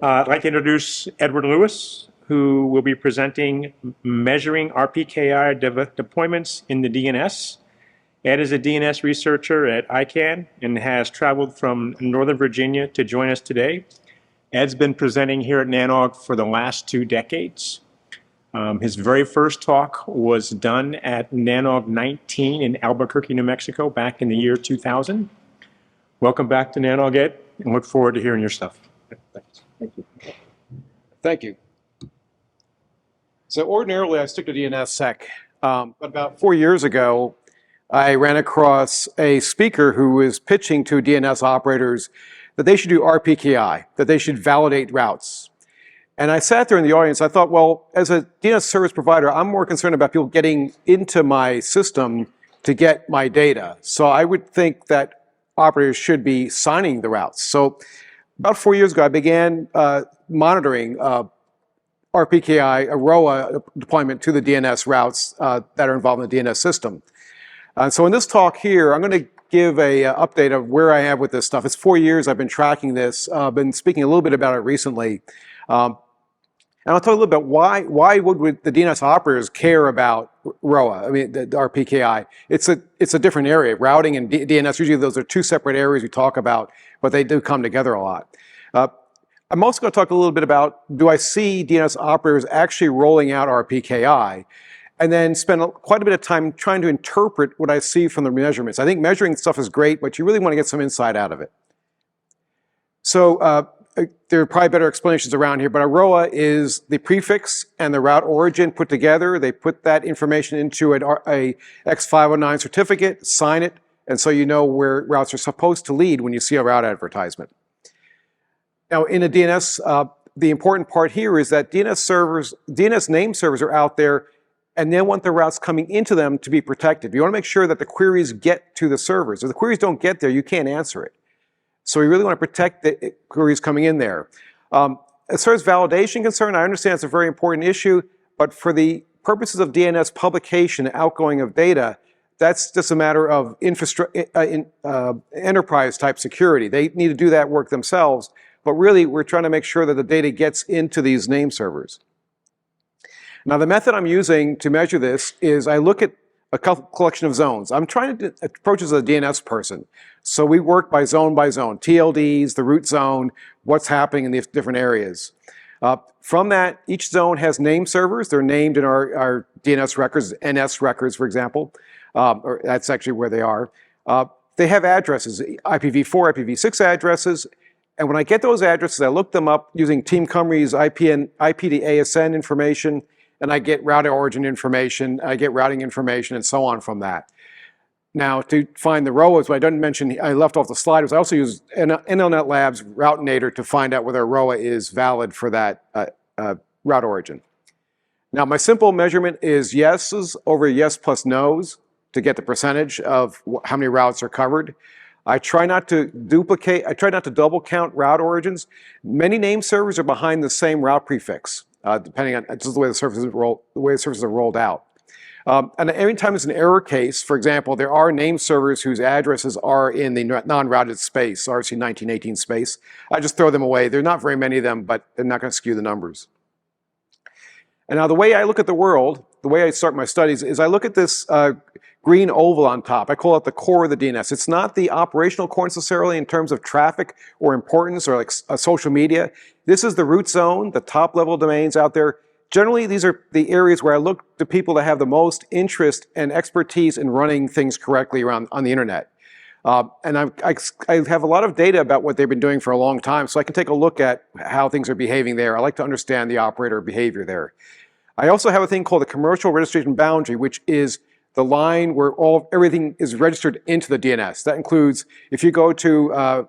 I'd like to introduce Edward Lewis, who will be presenting Measuring RPKI Deployments in the DNS. Ed is a DNS researcher at ICANN and has traveled from Northern Virginia to join us today. Ed's been presenting here at NANOG for the last 2 decades. His very first talk was done at NANOG 19 in Albuquerque, New Mexico, back in the year 2000. Welcome back to NANOG, Ed, and look forward to hearing your stuff. Thanks. Thank you. Thank you. So ordinarily I stick to DNSSEC. About 4 years ago, I ran across a speaker who was pitching to DNS operators that they should do RPKI, that they should validate routes. And I sat there in the audience, I thought, well, as a DNS service provider, I'm more concerned about people getting into my system to get my data. So I would think that operators should be signing the routes. So about 4 years ago, I began monitoring RPKI, a ROA deployment to the DNS routes that are involved in the DNS system. So in this talk here, I'm going to give a update of where I am with this stuff. It's 4 years I've been tracking this, been speaking a little bit about it recently. And I'll talk a little bit why would the DNS operators care about ROA, I mean the RPKI. It's a different area. Routing and DNS, usually those are 2 separate areas we talk about, but they do come together a lot. I'm also going to talk a little bit about, do I see DNS operators actually rolling out RPKI? And then spend quite a bit of time trying to interpret what I see from the measurements. I think measuring stuff is great, but you really want to get some insight out of it. So there are probably better explanations around here, but a ROA is the prefix and the route origin put together. They put that information into a X509 certificate, sign it, and so you know where routes are supposed to lead when you see a route advertisement. Now in a DNS, the important part here is that DNS name servers are out there and they want the routes coming into them to be protected. You want to make sure that the queries get to the servers. If the queries don't get there, you can't answer it. So we really want to protect the queries coming in there. As far as validation concerned, I understand it's a very important issue, but for the purposes of DNS publication and outgoing of data, that's just a matter of enterprise type security. They need to do that work themselves, but really we're trying to make sure that the data gets into these name servers. Now the method I'm using to measure this is I look at a collection of zones. I'm trying to approach as a DNS person. So we work by zone, TLDs, the root zone, what's happening in these different areas. From that, each zone has name servers. They're named in our DNS records, NS records, for example. Or that's actually where they are. They have addresses, IPv4, IPv6 addresses. And when I get those addresses, I look them up using Team Cymru's IP to ASN information, and I get route origin information, I get routing information, and so on from that. Now, to find the ROAs, what I didn't mention, I left off the slide, was I also use NLNet Labs Routinator to find out whether a ROA is valid for that route origin. Now, my simple measurement is yeses over yes plus nos to get the percentage of how many routes are covered. I try not to double count route origins. Many name servers are behind the same route prefix. Depending on just the way the services are rolled out. And every time there's an error case, for example, there are name servers whose addresses are in the non-routed space, RC 1918 space. I just throw them away. There are not very many of them, but they're not going to skew the numbers. And now the way I look at the world, the way I start my studies, is I look at this green oval on top. I call it the core of the DNS. It's not the operational core necessarily in terms of traffic or importance or like social media. This is the root zone, the top level domains out there. Generally, these are the areas where I look to people that have the most interest and expertise in running things correctly around on the internet. And I have a lot of data about what they've been doing for a long time, so I can take a look at how things are behaving there. I like to understand the operator behavior there. I also have a thing called the commercial registration boundary, which is the line where everything is registered into the DNS. That includes if you go to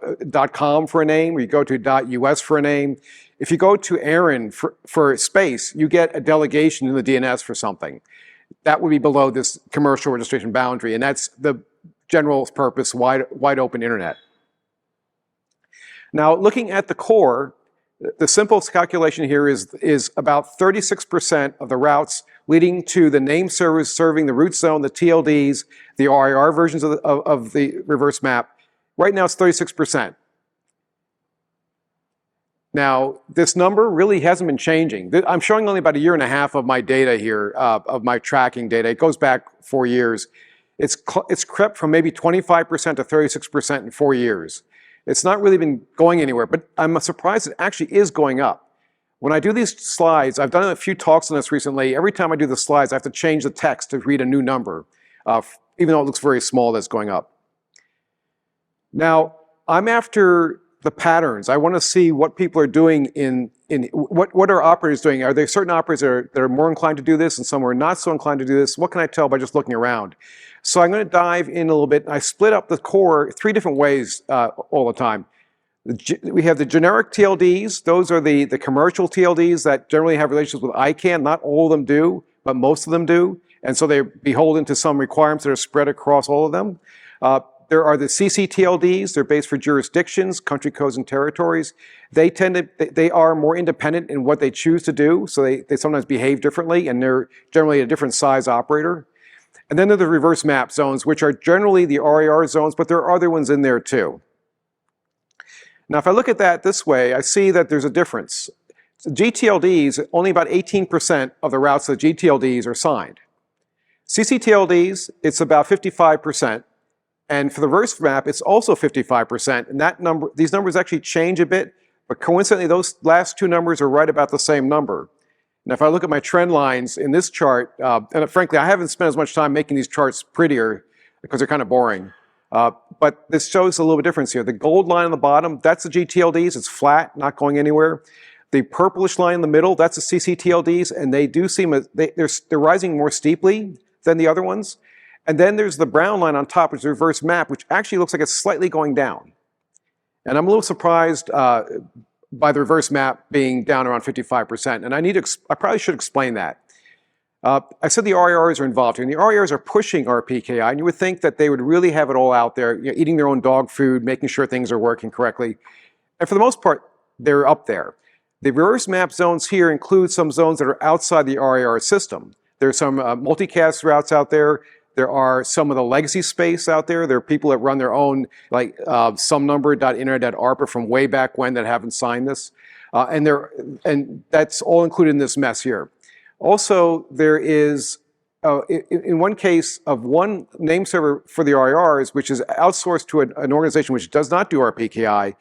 .com for a name, or you go to .us for a name. If you go to ARIN for space, you get a delegation in the DNS for something. That would be below this commercial registration boundary, and that's the general purpose wide open internet. Now, looking at the core, the simplest calculation here is about 36% of the routes leading to the name servers serving the root zone, the TLDs, the RIR versions of the reverse map. Right now it's 36%. Now, this number really hasn't been changing. I'm showing only about a year and a half of my data here, of my tracking data. It goes back 4 years. It's crept from maybe 25% to 36% in 4 years. It's not really been going anywhere, but I'm surprised it actually is going up. When I do these slides, I've done a few talks on this recently. Every time I do the slides, I have to change the text to read a new number, even though it looks very small that's going up. Now, I'm after the patterns. I want to see what people are doing what are operators doing? Are there certain operators that are more inclined to do this and some are not so inclined to do this? What can I tell by just looking around? So I'm going to dive in a little bit. I split up the core 3 different ways all the time. We have the generic TLDs. Those are the commercial TLDs that generally have relationships with ICANN. Not all of them do, but most of them do. And so they're beholden to some requirements that are spread across all of them. There are the ccTLDs. They're based for jurisdictions, country codes, and territories. They are more independent in what they choose to do, so they sometimes behave differently, and they're generally a different size operator. And then there are the reverse map zones, which are generally the RAR zones, but there are other ones in there too. Now, if I look at that this way, I see that there's a difference. So gTLDs, only about 18% of the routes of the gTLDs are signed. ccTLDs, it's about 55%. And for the reverse map, it's also 55%. And these numbers actually change a bit, but coincidentally, those last 2 numbers are right about the same number. Now, if I look at my trend lines in this chart, and frankly, I haven't spent as much time making these charts prettier because they're kind of boring. But this shows a little bit difference here. The gold line on the bottom, that's the gTLDs. It's flat, not going anywhere. The purplish line in the middle, that's the ccTLDs, and they do seem they're rising more steeply than the other ones. And then there's the brown line on top, which is the reverse map, which actually looks like it's slightly going down. And I'm a little surprised by the reverse map being down around 55%. And I probably should explain that. I said the RARs are involved here, and the RARs are pushing RPKI, and you would think that they would really have it all out there, eating their own dog food, making sure things are working correctly. And for the most part, they're up there. The reverse map zones here include some zones that are outside the RAR system. There's some multicast routes out there. There are some of the legacy space out there. There are people that run their own, like somenumber.internet.ARPA from way back when that haven't signed this. And that's all included in this mess here. Also, there is, in one case, of one name server for the RARs, which is outsourced to an organization which does not do RPKI.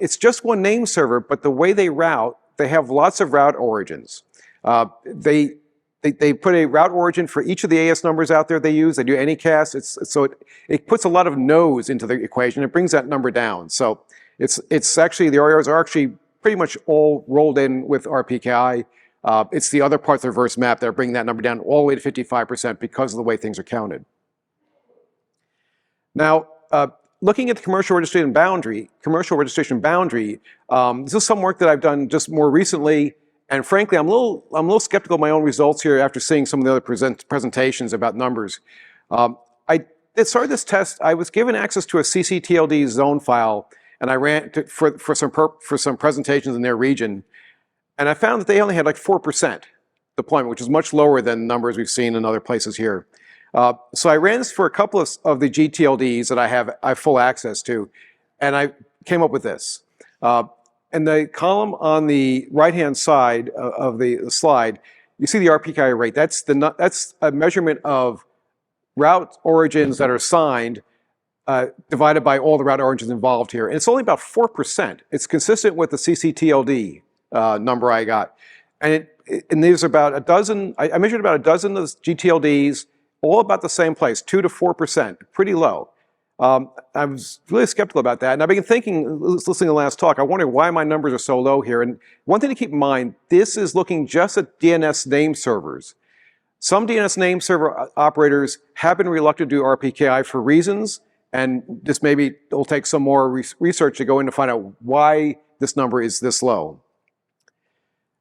It's just one name server, but the way they route, they have lots of route origins. They put a route origin for each of the AS numbers out there they use. They do anycast. So it puts a lot of no's into the equation. It brings that number down. So it's actually, the RARs are actually pretty much all rolled in with RPKI. It's the other parts of the reverse map that are bringing that number down all the way to 55% because of the way things are counted. Now, looking at the commercial registration boundary, this is some work that I've done just more recently. And frankly, I'm a little skeptical of my own results here after seeing some of the other presentations about numbers. I started this test. I was given access to a ccTLD zone file, and I ran for some presentations in their region, and I found that they only had like 4% deployment, which is much lower than numbers we've seen in other places here. So I ran this for a couple of the gTLDs that I have full access to, and I came up with this. And the column on the right-hand side of the slide, you see the RPKI rate. That's a measurement of route origins that are signed divided by all the route origins involved here. And it's only about 4%. It's consistent with the ccTLD number I got. And there's about a dozen, I measured about a dozen of gTLDs, all about the same place, 2 to 4%, pretty low. I was really skeptical about that, and I've been thinking, listening to the last talk, I wonder why my numbers are so low here. And one thing to keep in mind, this is looking just at DNS name servers. Some DNS name server operators have been reluctant to do RPKI for reasons, and this maybe will take some more research to go in to find out why this number is this low.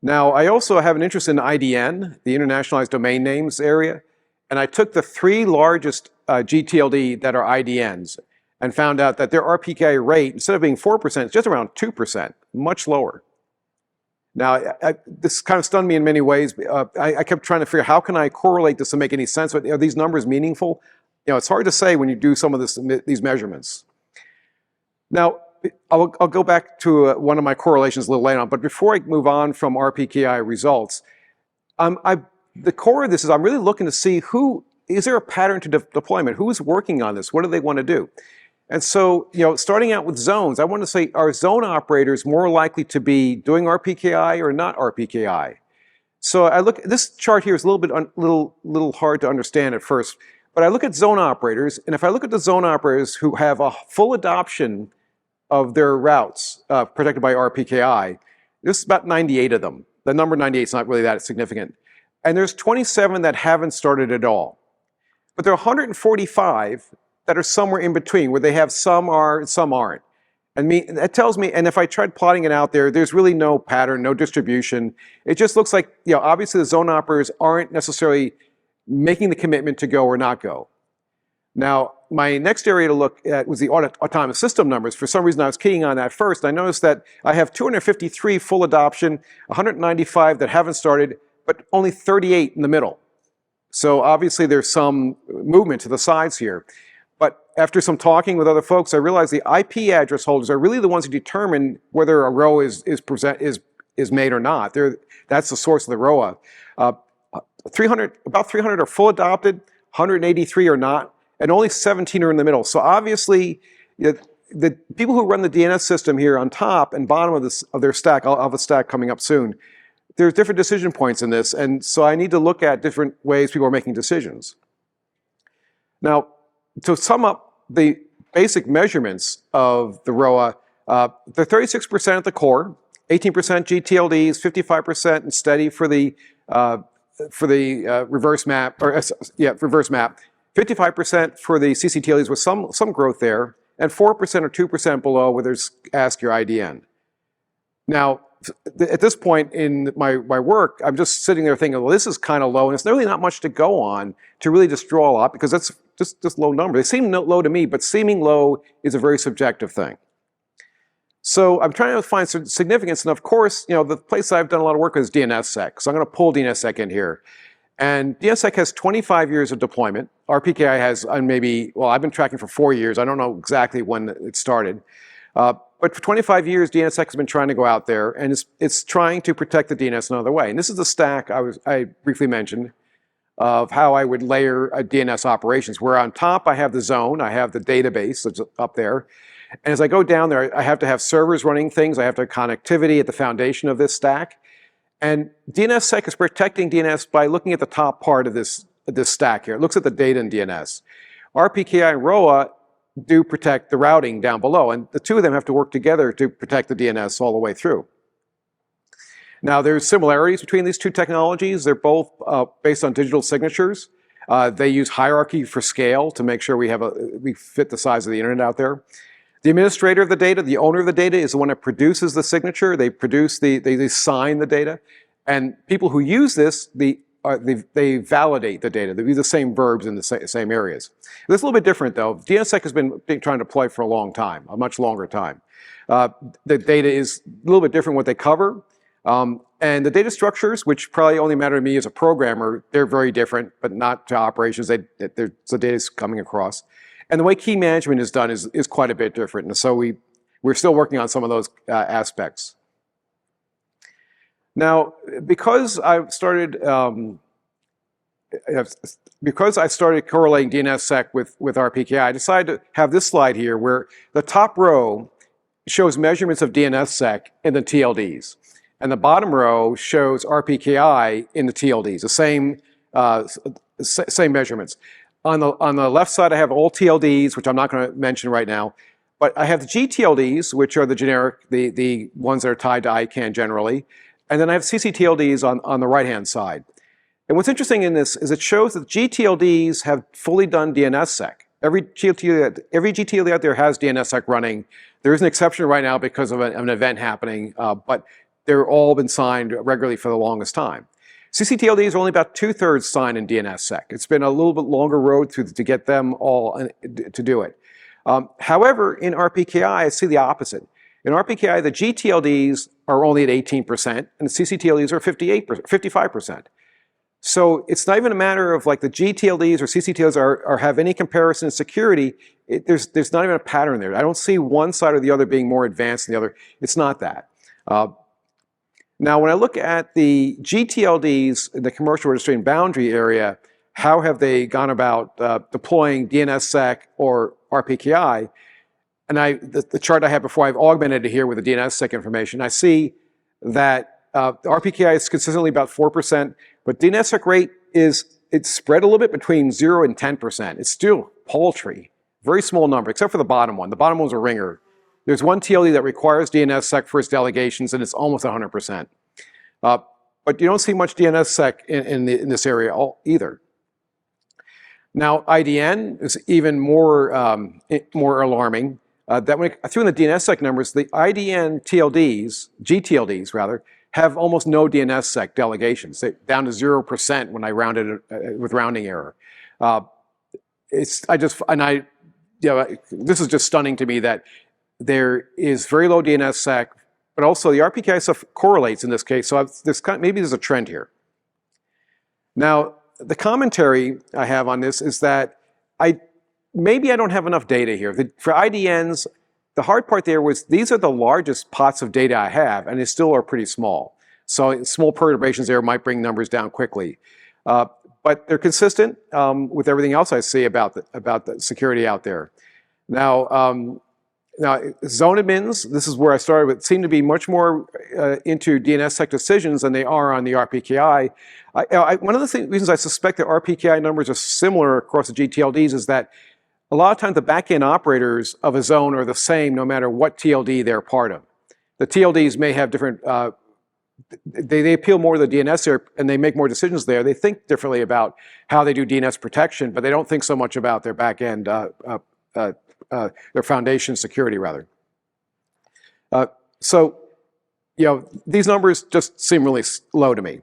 Now, I also have an interest in IDN, the Internationalized Domain Names area, and I took the 3 largest gTLD that are IDNs and found out that their RPKI rate, instead of being 4%, it's just around 2%, much lower. Now, this kind of stunned me in many ways. I kept trying to figure out how can I correlate this to make any sense, but are these numbers meaningful? It's hard to say when you do some of these measurements. Now, I'll go back to one of my correlations a little later on, but before I move on from RPKI results, the core of this is I'm really looking to see is there a pattern to deployment? Who's working on this? What do they want to do? And so, starting out with zones, I want to say, are zone operators more likely to be doing RPKI or not RPKI? So this chart here is a little hard to understand at first, but I look at zone operators, and if I look at the zone operators who have a full adoption of their routes protected by RPKI, there's about 98 of them. The number 98 is not really that significant. And there's 27 that haven't started at all. But there are 145 that are somewhere in between, where they have some are and some aren't. And that tells me, and if I tried plotting it out there, there's really no pattern, no distribution. It just looks like, obviously the zone operators aren't necessarily making the commitment to go or not go. Now, my next area to look at was the autonomous system numbers. For some reason, I was keying on that first. I noticed that I have 253 full adoption, 195 that haven't started, but only 38 in the middle. So obviously there's some movement to the sides here. But after some talking with other folks, I realized the IP address holders are really the ones who determine whether a row is made or not. That's the source of the ROA. About 300 are full adopted, 183 are not, and only 17 are in the middle. So obviously, the people who run the DNS system here on top and bottom of their stack, I'll have a stack coming up soon, there's different decision points in this, and so I need to look at different ways people are making decisions. Now, to sum up the basic measurements of the ROA, they're 36% at the core, 18% gTLDs, 55% and steady for the reverse map, reverse map, 55% for the ccTLDs with some growth there, and 4% or 2% below where there's ask your IDN. Now, at this point in my work, I'm just sitting there thinking, well, this is kind of low, and it's really not much to go on to really just draw a lot, because that's just low number. They seem low to me, but seeming low is a very subjective thing. So I'm trying to find some significance, and of course, the place I've done a lot of work with is DNSSEC. So I'm going to pull DNSSEC in here. And DNSSEC has 25 years of deployment. RPKI has I've been tracking for 4 years. I don't know exactly when it started. But for 25 years, DNSSEC has been trying to go out there, and it's trying to protect the DNS another way. And this is the stack I briefly mentioned of how I would layer a DNS operations, where on top I have the zone, I have the database that's up there. And as I go down there, I have to have servers running things, I have to have connectivity at the foundation of this stack. And DNSSEC is protecting DNS by looking at the top part of this stack here. It looks at the data in DNS. RPKI and ROA do protect the routing down below, and the two of them have to work together to protect the DNS all the way through. Now, there's similarities between these two technologies. They're both based on digital signatures. They use hierarchy for scale to make sure we fit the size of the internet out there. The administrator of the data, the owner of the data, is the one that produces the signature. They sign the data, and people who use this, they validate the data. They use the same verbs in the same areas. This is a little bit different, though. DNSSEC has been trying to deploy for a long time, a much longer time. The data is a little bit different what they cover. And the data structures, which probably only matter to me as a programmer, they're very different, but not to operations. The data is coming across. And the way key management is done is quite a bit different. And so we're still working on some of those aspects. Now, because I started correlating DNSSEC with RPKI, I decided to have this slide here where the top row shows measurements of DNSSEC in the TLDs. And the bottom row shows RPKI in the TLDs, the same measurements. On the left side, I have all TLDs, which I'm not going to mention right now. But I have the gTLDs, which are the generic, the ones that are tied to ICANN generally. And then I have ccTLDs on the right-hand side. And what's interesting in this is it shows that gTLDs have fully done DNSSEC. Every gTLD out there has DNSSEC running. There is an exception right now because of an event happening, but they're all been signed regularly for the longest time. ccTLDs are only about 2/3 signed in DNSSEC. It's been a little bit longer road to get them all to do it. However, in RPKI, I see the opposite. In RPKI, the gTLDs are only at 18%, and the ccTLDs are 55%. So it's not even a matter of like the gTLDs or ccTLDs are have any comparison in security. There's not even a pattern there. I don't see one side or the other being more advanced than the other. It's not that. Now, when I look at the gTLDs in the commercial registry and boundary area, how have they gone about deploying DNSSEC or RPKI? And the chart I had before, I've augmented it here with the DNSSEC information. I see that the RPKI is consistently about 4%, but DNSSEC rate it's spread a little bit between 0 and 10%. It's still paltry, very small number, except for the bottom one. The bottom one's a ringer. There's one TLD that requires DNSSEC for its delegations, and it's almost 100%. But you don't see much DNSSEC in this area either. Now, IDN is even more alarming. That when I threw in the DNSSEC numbers, the IDN TLDs, gTLDs rather, have almost no DNSSEC delegations. They're down to 0% when I rounded it with rounding error. This is just stunning to me that there is very low DNSSEC, but also the RPKI stuff correlates in this case. So maybe there's a trend here. Now, the commentary I have on this is that maybe I don't have enough data here. For IDNs, the hard part there was these are the largest pots of data I have, and they still are pretty small. So small perturbations there might bring numbers down quickly. But they're consistent with everything else I see about the security out there. Now zone admins, this is where I started with, seem to be much more into DNSSEC decisions than they are on the RPKI. One of the reasons I suspect that RPKI numbers are similar across the gTLDs is that a lot of times the back-end operators of a zone are the same no matter what TLD they're part of. The TLDs may have different, they appeal more to the DNS and they make more decisions there. They think differently about how they do DNS protection, but they don't think so much about their back-end, their foundation security rather. So, these numbers just seem really low to me.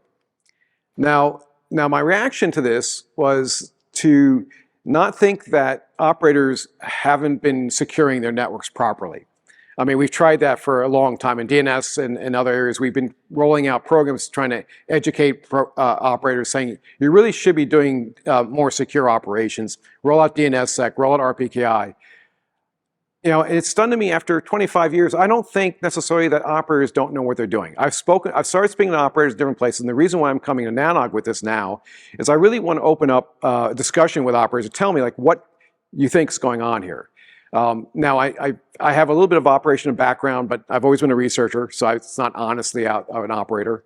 Now my reaction to this was to not think that operators haven't been securing their networks properly. I mean, we've tried that for a long time in DNS and other areas. We've been rolling out programs trying to educate operators saying, you really should be doing more secure operations. Roll out DNSSEC, roll out RPKI. And it's stunned to me after 25 years, I don't think necessarily that operators don't know what they're doing. I've started speaking to operators in different places, and the reason why I'm coming to Nanog with this now is I really want to open up a discussion with operators to tell me like what you think is going on here. Now, I have a little bit of operational background, but I've always been a researcher, so it's not honestly an operator.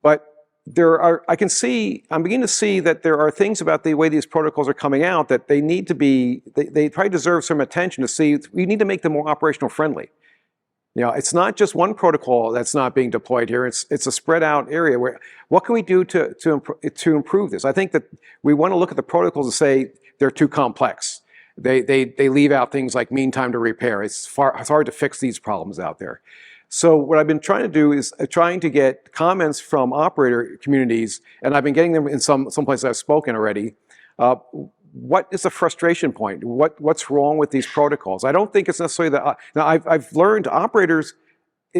But I'm beginning to see that there are things about the way these protocols are coming out that they need to be, they probably deserve some attention to see, we need to make them more operational friendly. It's not just one protocol that's not being deployed here, it's a spread out area where, what can we do to improve this? I think that we want to look at the protocols and say they're too complex. They leave out things like mean time to repair. It's hard to fix these problems out there. So what I've been trying to do is trying to get comments from operator communities, and I've been getting them in some places I've spoken already. What is the frustration point? What's wrong with these protocols? I don't think it's necessarily that. Now I've learned operators,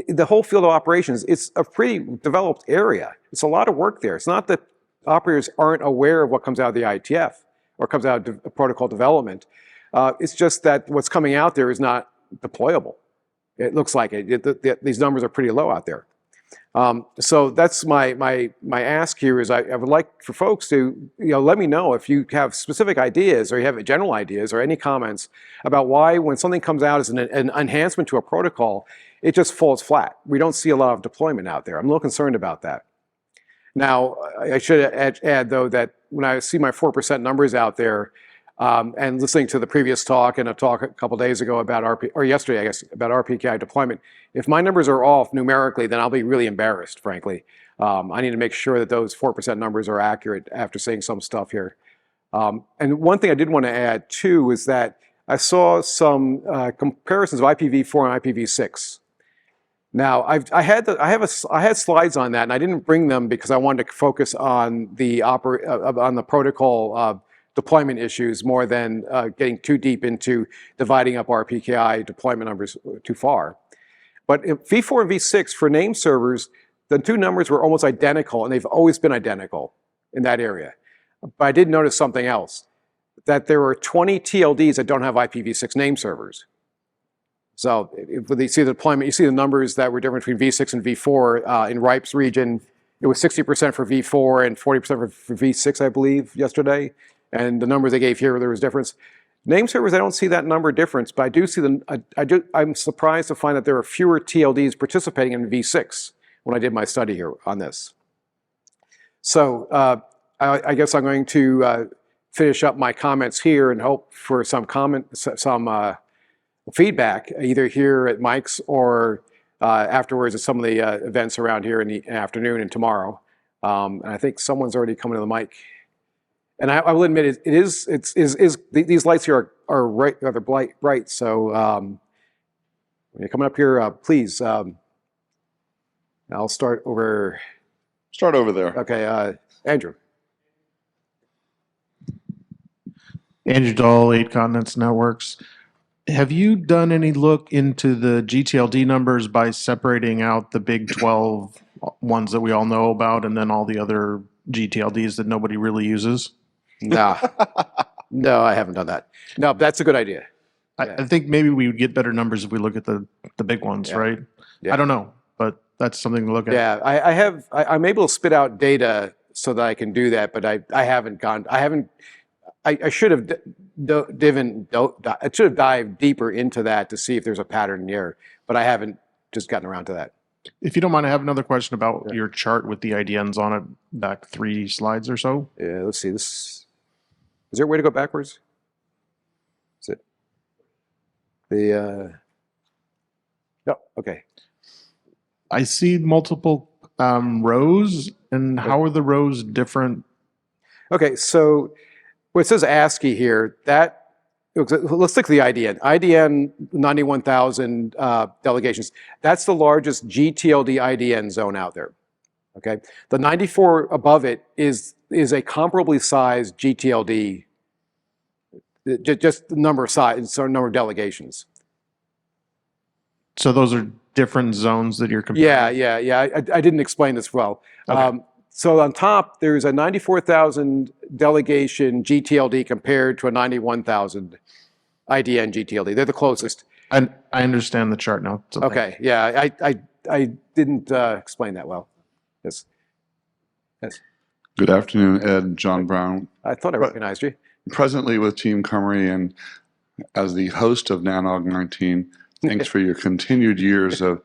the whole field of operations, it's a pretty developed area. It's a lot of work there. It's not that operators aren't aware of what comes out of the IETF or comes out of protocol development. It's just that what's coming out there is not deployable. It looks like it. These numbers are pretty low out there. So that's my ask here is I would like for folks to let me know if you have specific ideas or you have general ideas or any comments about why when something comes out as an enhancement to a protocol, it just falls flat. We don't see a lot of deployment out there. I'm a little concerned about that. Now, I should add though that when I see my 4% numbers out there, and listening to the previous talk and a talk a couple days ago about yesterday, I guess, about RPKI deployment, if my numbers are off numerically, then I'll be really embarrassed, frankly. I need to make sure that those 4% numbers are accurate after seeing some stuff here. And one thing I did want to add too is that I saw some comparisons of IPv4 and IPv6. Now, I had slides on that, and I didn't bring them because I wanted to focus on the protocol deployment issues more than getting too deep into dividing up RPKI deployment numbers too far. But v4 and v6 for name servers, the two numbers were almost identical, and they've always been identical. in that area. But I did notice something else, that there were 20 TLDs that don't have IPv6 name servers. So if you see the deployment, you see the numbers that were different between V6 and V4 in RIPE's region. It was 60% for V4 and 40% for V6, I believe, yesterday. And the numbers they gave here, there was difference. Name servers, I don't see that number difference, but I do see I'm surprised to find that there are fewer TLDs participating in V6 when I did my study here on this. So I guess I'm going to finish up my comments here and hope for some feedback, either here at Mike's or afterwards at some of the events around here in the afternoon and tomorrow. And I think someone's already coming to the mic. And I will admit, these lights here are rather bright. So when you're coming up here, please. I'll start over. Start over there. Okay, Andrew. Andrew Dahl, 8 Continents Networks. Have you done any look into the gTLD numbers by separating out the big 12 ones that we all know about and then all the other gTLDs that nobody really uses? No, no, I haven't done that. No, that's a good idea. I think maybe we would get better numbers if we look at the big ones, right? Yeah. I don't know, but that's something to look at. Yeah, I'm able to spit out data so that I can do that, but I should have dived deeper into that to see if there's a pattern here, but I haven't just gotten around to that. If you don't mind, I have another question about your chart with the IDNs on it, back 3 slides or so. Yeah, let's see. Is there a way to go backwards? Is it no? Okay. I see multiple rows, and how are the rows different? Okay, so where it says ASCII here, let's look at the IDN. IDN 91,000 delegations. That's the largest gTLD IDN zone out there. Okay, the 94 above it is a comparably sized gTLD. Just the number of size, so number of delegations. So those are different zones that you're comparing? Yeah. I didn't explain this well. Okay. So on top, there's a 94,000 delegation gTLD compared to a 91,000 IDN gTLD. They're the closest. I understand the chart now. So Okay, yeah, I didn't explain that well. Yes. Good afternoon, Ed, John Brown. I thought I recognized you. Presently with Team Cumry and as the host of NANOG 19, thanks for your continued years of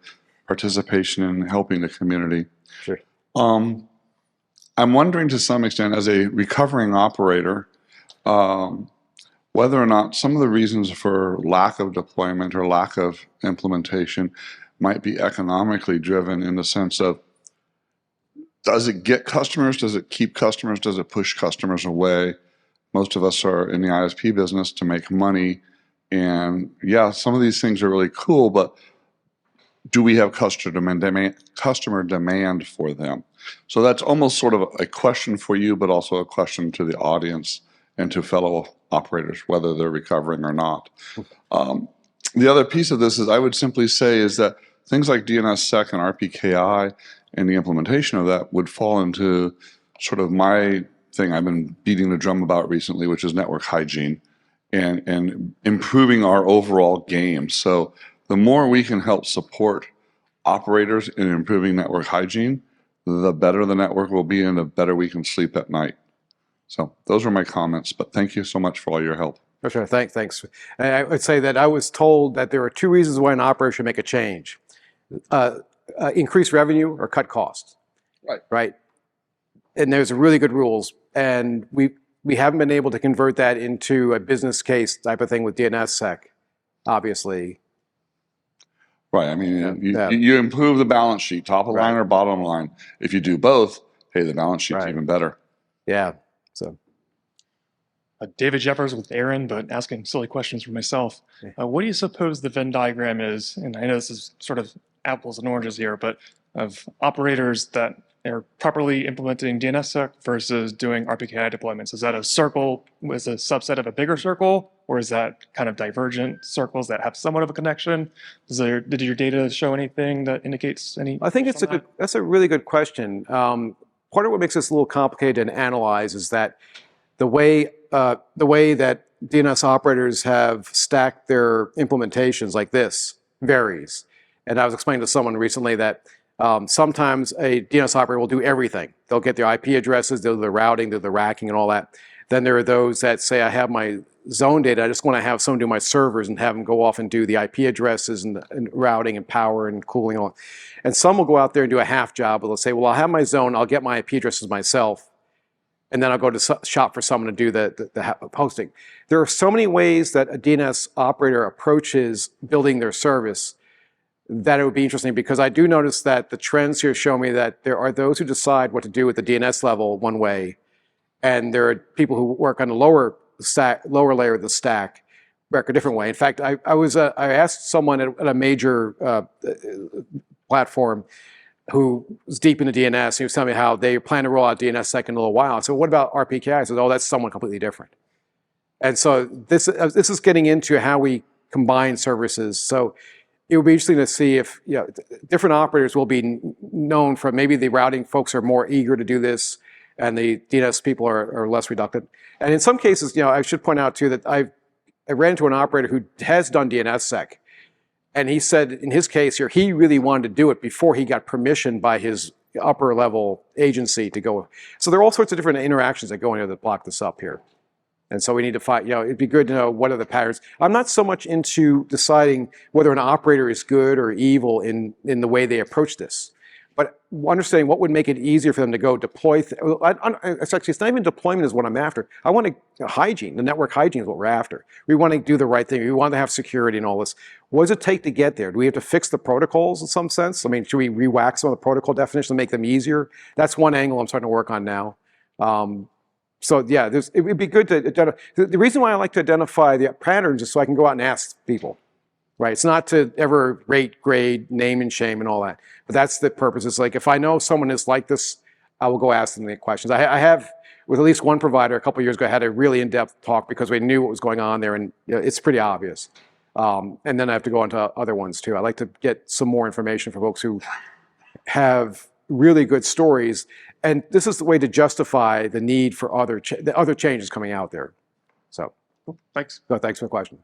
participation in helping the community. Sure. I'm wondering to some extent, as a recovering operator, whether or not some of the reasons for lack of deployment or lack of implementation might be economically driven in the sense of, does it get customers? Does it keep customers? Does it push customers away? Most of us are in the ISP business to make money. And yeah, some of these things are really cool, but do we have customer demand for them? So that's almost sort of a question for you, but also a question to the audience and to fellow operators, whether they're recovering or not. The other piece of this is, I would simply say, is that things like DNSSEC and RPKI and the implementation of that would fall into sort of my thing I've been beating the drum about recently, which is network hygiene and improving our overall game. So the more we can help support operators in improving network hygiene, the better the network will be and the better we can sleep at night. So those are my comments, but thank you so much for all your help. For sure, thanks. And I would say that I was told that there are 2 reasons why an operator should make a change. Increase revenue or cut costs. Right. And there's really good rules. And we haven't been able to convert that into a business case type of thing with DNSSEC, obviously. Right. I mean, you improve the balance sheet, top of line or bottom line. If you do both, hey, the balance sheet's even better. Yeah. So. David Jeffers with Aaron, but asking silly questions for myself. What do you suppose the Venn diagram is? And I know this is sort of apples and oranges here, but of operators that are properly implementing DNSSEC versus doing RPKI deployments. Is that a circle with a subset of a bigger circle, or is that kind of divergent circles that have somewhat of a connection? Did your data show anything that indicates any? I think that's a really good question. part of what makes this a little complicated to analyze is that the way that DNS operators have stacked their implementations like this varies. And I was explaining to someone recently that sometimes a DNS operator will do everything. They'll get their IP addresses, they'll do the routing, they'll do the racking and all that. Then there are those that say, I have my zone data, I just want to have someone do my servers and have them go off and do the IP addresses and routing and power and cooling and all. And some will go out there and do a half job, but they'll say, well, I'll have my zone, I'll get my IP addresses myself, and then I'll go to shop for someone to do the hosting. There are so many ways that a DNS operator approaches building their service that it would be interesting, because I do notice that the trends here show me that there are those who decide what to do at the DNS level one way, and there are people who work on the lower layer of the stack work a different way. In fact, I asked someone at a major platform who was deep into DNS. He was telling me how they plan to roll out DNSSEC in a little while. So what about RPKI? I said, oh, that's someone completely different. And so this is getting into how we combine services. So it will be interesting to see if different operators will be known for, maybe the routing folks are more eager to do this, and the DNS people are less reluctant. And in some cases, I should point out too that I ran into an operator who has done DNSSEC, and he said in his case here, he really wanted to do it before he got permission by his upper level agency to go. So there are all sorts of different interactions that go in here that block this up here. And so we need to find, it'd be good to know what are the patterns. I'm not so much into deciding whether an operator is good or evil in the way they approach this, but understanding what would make it easier for them to go deploy. It's not even deployment is what I'm after. I want hygiene. The network hygiene is what we're after. We want to do the right thing. We want to have security and all this. What does it take to get there? Do we have to fix the protocols in some sense? I mean, should we re-wax some of the protocol definitions to make them easier? That's one angle I'm starting to work on now. So yeah, it would be good to identify. The reason why I like to identify the patterns is so I can go out and ask people, right? It's not to ever rate, grade, name and shame and all that. But that's the purpose. It's like, if I know someone is like this, I will go ask them the questions. I have, with at least one provider a couple of years ago, I had a really in-depth talk because we knew what was going on there, and it's pretty obvious. And then I have to go into other ones too. I like to get some more information from folks who have really good stories. And this is the way to justify the need for other changes coming out there. So, Thanks. so thanks for the question.